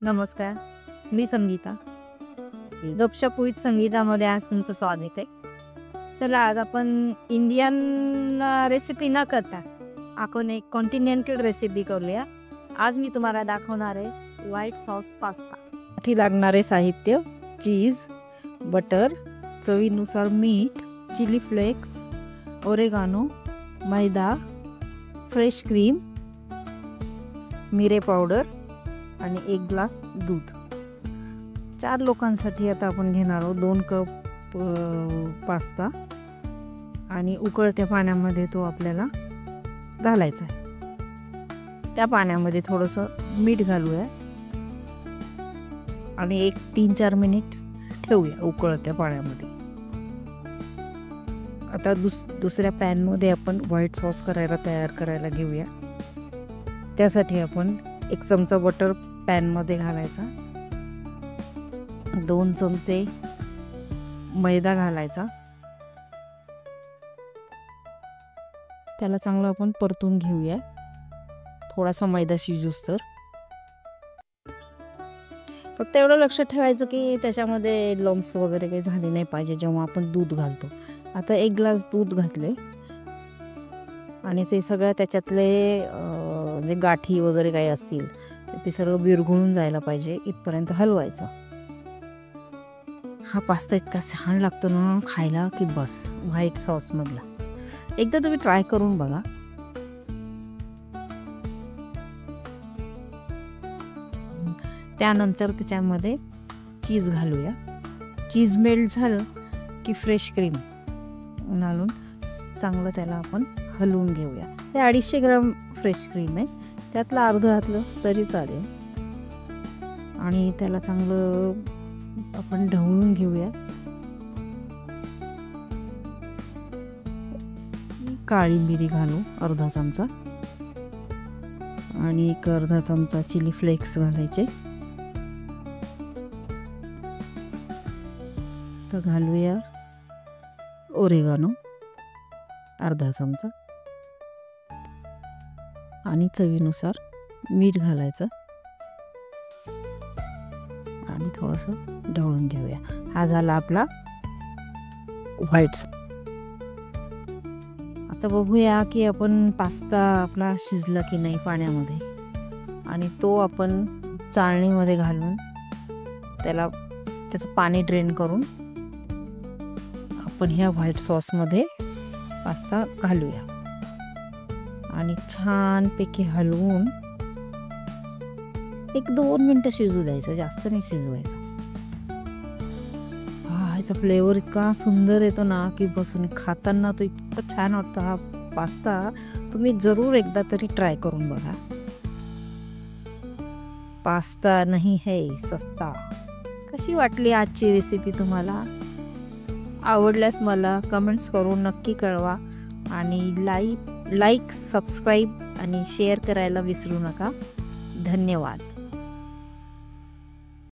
नमस्कार, मी संगीता. गपशप विथ संगीतामध्ये आज तुमचं स्वागत आहे. चला, आज आपण इंडियन रेसिपी न करता आपण एक कॉन्टिनेंटल रेसिपी करूया. आज मी तुम्हाला दाखवणार आहे व्हाईट सॉस पास्ता. साठी लागणारे साहित्य: चीज, बटर, चवीनुसार मीठ, चिली फ्लेक्स, ओरेगानो, मैदा, फ्रेश क्रीम, मिरे पावडर आणि 1 ग्लास दूध. 4 लोकांसाठी आता आपण घेणार आहोत 2 कप पास्ता आणि उकळत्या पाण्यामध्ये तो आपल्याला घालायचा आहे. त्या पाण्यामध्ये थोडंसं मीठ घालूया आणि 3-4 मिनिट ठेवूया उकळत्या पाण्यामध्ये. आता दुसऱ्या पॅनमध्ये आपण व्हाईट सॉस तयार करायला घेऊया. त्यासाठी आपण 1 चमचा बटर पॅनमध्ये घालायचा, 2 चमचे मैदा घालायचा. त्याला चांगलं आपण परतून घेऊया थोडासा मैदा शिजूस तर. फक्त एवढं लक्षात ठेवायचं की त्याच्यामध्ये लम्प्स वगैरे काही झाले नाही पाहिजे जेव्हा आपण दूध घालतो. आता 1 ग्लास दूध घातले आणि ते सगळं त्याच्यातले जे गाठी वगैरे काही असतील ते सगळं विरघळून जायला पाहिजे इथपर्यंत हलवायचं. हा पास्ता इतका छान लागतो ना खायला की बस, व्हाईट सॉसमधला. एकदा तुम्ही ट्राय करून बघा. त्यानंतर त्याच्यामध्ये चीज घालूया. चीज मेल्ट झालं की फ्रेश क्रीम घालून चांगलं त्याला आपण हलवून घेऊया. हे 250 ग्राम फ्रेश क्रीम आहे, त्यातलं अर्ध घातलं तरी चालेल. आणि त्याला चांगलं आपण ढवळून घेऊया. काळी मिरी घालू अर्धा चमचा आणि 1 अर्धा चमचा चिली फ्लेक्स घालायचे. तर घालूया ओरेगानो अर्धा चमचा आणि चवीनुसार मीठ घालायचं आणि थोडंसं ढवळून घेऊया. हा झाला आपला व्हाईट. आता बघूया की आपण पास्ता आपला शिजला की नाही पाण्यामध्ये, आणि तो आपण चाळणीमध्ये घालून त्याचं पाणी ड्रेन करून आपण ह्या व्हाईट सॉसमध्ये पास्ता घालूया आणि छानपैकी हलवून 1-2 मिनटं शिजू द्यायचं, जास्त नाही शिजवायचं. ह्याचा फ्लेवर इतका सुंदर येतो ना की बसून खाताना तो इतकं छान वाटतं. हा पास्ता तुम्ही जरूर एकदा तरी ट्राय करून बघा. पास्ता नहीं है सस्ता. कशी वाटली आजची रेसिपी तुम्हाला? आवडल्यास मला कमेंट्स करून नक्की कळवा आणि लाईक, सबस्क्राईब आणि शेअर करायला विसरू नका. धन्यवाद.